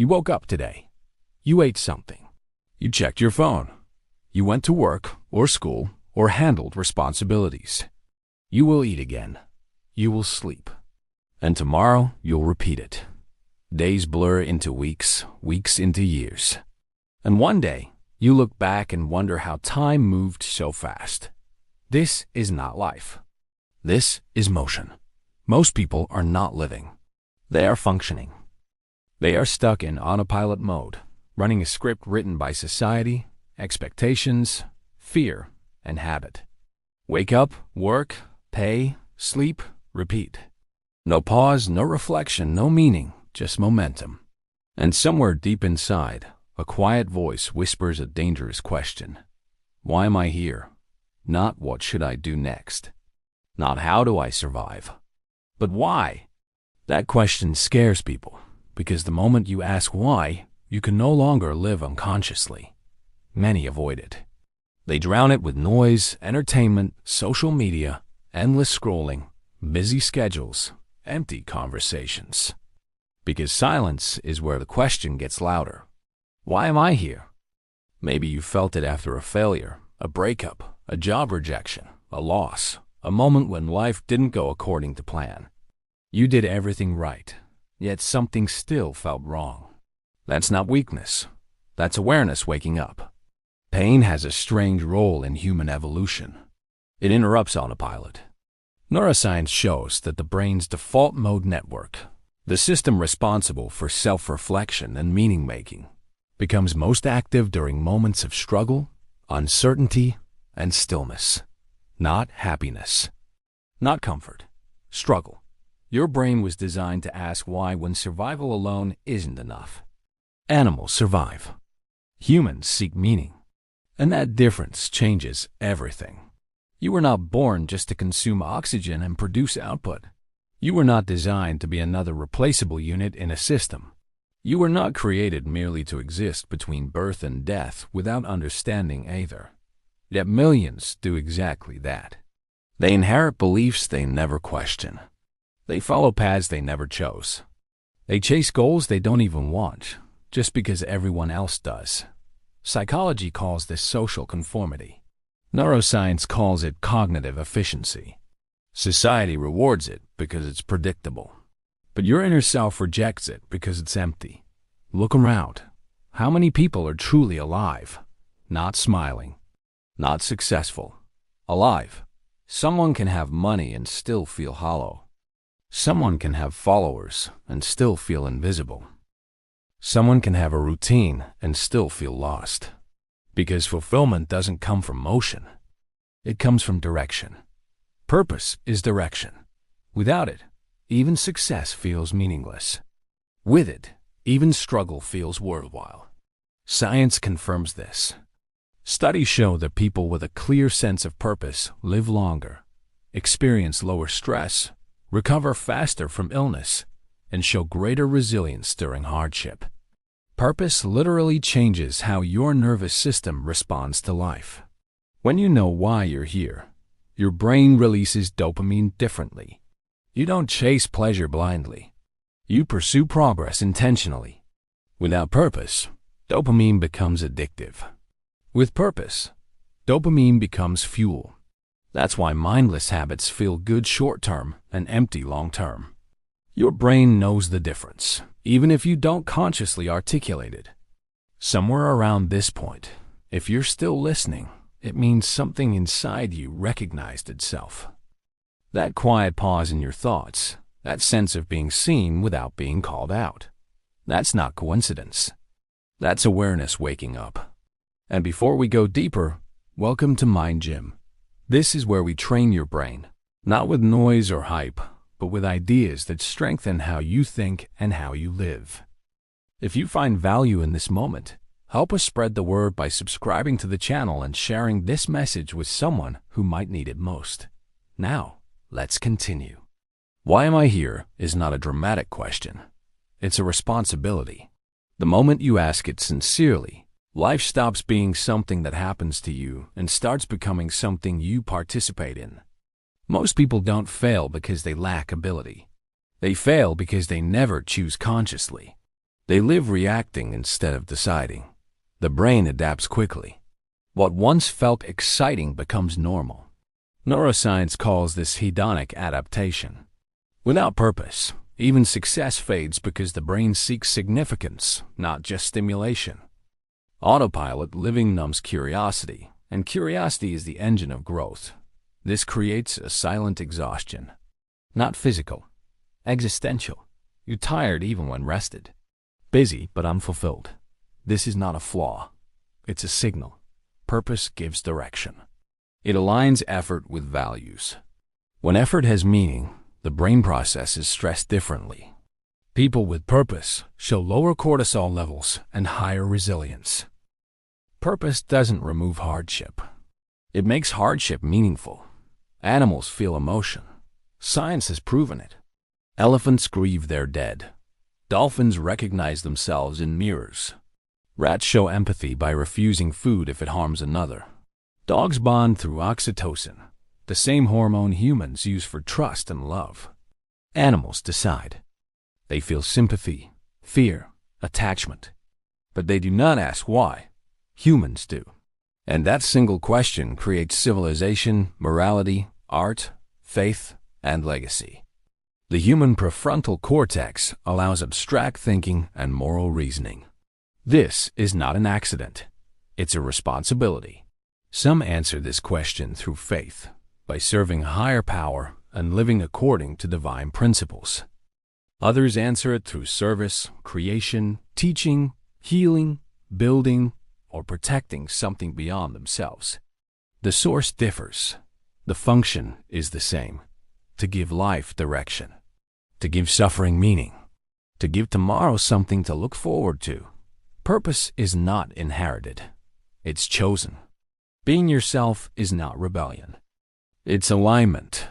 You woke up today. You ate something. You checked your phone. You went to work or school or handled responsibilities. You will eat again. You will sleep. And tomorrow you'll repeat it. Days blur into weeks, weeks into years. And one day, you look back and wonder how time moved so fast. This is not life. This is motion. Most people are not living. They are functioning. They are stuck in autopilot mode, running a script written by society, expectations, fear, and habit. Wake up, work, pay, sleep, repeat. No pause, no reflection, no meaning, just momentum. And somewhere deep inside, a quiet voice whispers a dangerous question. Why am I here? Not what should I do next? Not how do I survive? But why? That question scares people, because the moment you ask why, you can no longer live unconsciously. Many avoid it. They drown it with noise, entertainment, social media, endless scrolling, busy schedules, empty conversations. Because silence is where the question gets louder. Why am I here? Maybe you felt it after a failure, a breakup, a job rejection, a loss, a moment when life didn't go according to plan. You did everything right, yet something still felt wrong. That's not weakness. That's awareness waking up. Pain has a strange role in human evolution. It interrupts autopilot. Neuroscience shows that the brain's default mode network, the system responsible for self-reflection and meaning-making, becomes most active during moments of struggle, uncertainty, and stillness. Not happiness. Not comfort. Struggle. Your brain was designed to ask why when survival alone isn't enough. Animals survive. Humans seek meaning. And that difference changes everything. You were not born just to consume oxygen and produce output. You were not designed to be another replaceable unit in a system. You were not created merely to exist between birth and death without understanding either. Yet millions do exactly that. They inherit beliefs they never question. They follow paths they never chose. They chase goals they don't even want, just because everyone else does. Psychology calls this social conformity. Neuroscience calls it cognitive efficiency. Society rewards it because it's predictable. But your inner self rejects it because it's empty. Look around. How many people are truly alive? Not smiling. Not successful. Alive. Someone can have money and still feel hollow. Someone can have followers and still feel invisible. Someone can have a routine and still feel lost. Because fulfillment doesn't come from motion. It comes from direction. Purpose is direction. Without it, even success feels meaningless. With it, even struggle feels worthwhile. Science confirms this. Studies show that people with a clear sense of purpose live longer, experience lower stress, recover faster from illness, and show greater resilience during hardship. Purpose literally changes how your nervous system responds to life. When you know why you're here, your brain releases dopamine differently. You don't chase pleasure blindly. You pursue progress intentionally. Without purpose, dopamine becomes addictive. With purpose, dopamine becomes fuel. That's why mindless habits feel good short-term and empty long-term. Your brain knows the difference, even if you don't consciously articulate it. Somewhere around this point, if you're still listening, it means something inside you recognized itself. That quiet pause in your thoughts, that sense of being seen without being called out. That's not coincidence. That's awareness waking up. And before we go deeper, welcome to Mind Gym. This is where we train your brain, not with noise or hype, but with ideas that strengthen how you think and how you live. If you find value in this moment, help us spread the word by subscribing to the channel and sharing this message with someone who might need it most. Now, let's continue. Why am I here is not a dramatic question. It's a responsibility. The moment you ask it sincerely, life stops being something that happens to you and starts becoming something you participate in. Most people don't fail because they lack ability. They fail because they never choose consciously. They live reacting instead of deciding. The brain adapts quickly. What once felt exciting becomes normal. Neuroscience calls this hedonic adaptation. Without purpose, even success fades because the brain seeks significance, not just stimulation. Autopilot living numbs curiosity, and curiosity is the engine of growth. This creates a silent exhaustion. Not physical, existential. You're tired even when rested. Busy but unfulfilled. This is not a flaw. It's a signal. Purpose gives direction. It aligns effort with values. When effort has meaning, the brain processes stress differently. People with purpose show lower cortisol levels and higher resilience. Purpose doesn't remove hardship. It makes hardship meaningful. Animals feel emotion. Science has proven it. Elephants grieve their dead. Dolphins recognize themselves in mirrors. Rats show empathy by refusing food if it harms another. Dogs bond through oxytocin, the same hormone humans use for trust and love. Animals decide. They feel sympathy, fear, attachment. But they do not ask why. Humans do. And that single question creates civilization, morality, art, faith, and legacy. The human prefrontal cortex allows abstract thinking and moral reasoning. This is not an accident. It's a responsibility. Some answer this question through faith, by serving a higher power and living according to divine principles. Others answer it through service, creation, teaching, healing, building, or protecting something beyond themselves. The source differs. The function is the same: to give life direction, to give suffering meaning, to give tomorrow something to look forward to. Purpose is not inherited. It's chosen. Being yourself is not rebellion. It's alignment.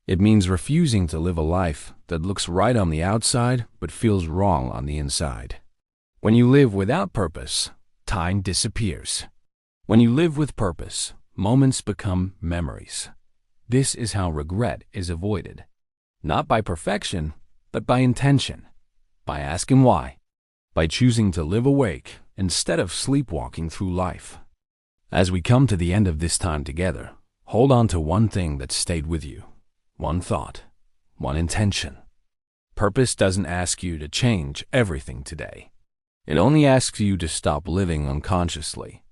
It means refusing to live a life that looks right on the outside but feels wrong on the inside. When you live without purpose, time disappears. When you live with purpose, moments become memories. This is how regret is avoided. Not by perfection, but by intention. By asking why. By choosing to live awake instead of sleepwalking through life. As we come to the end of this time together, hold on to one thing that stayed with you. One thought. One intention. Purpose doesn't ask you to change everything today. It only asks you to stop living unconsciously.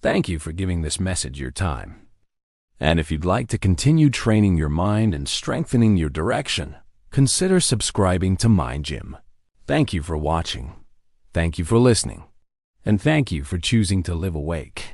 Thank you for giving this message your time. And if you'd like to continue training your mind and strengthening your direction, consider subscribing to Mind Gym. Thank you for watching. Thank you for listening. And thank you for choosing to live awake.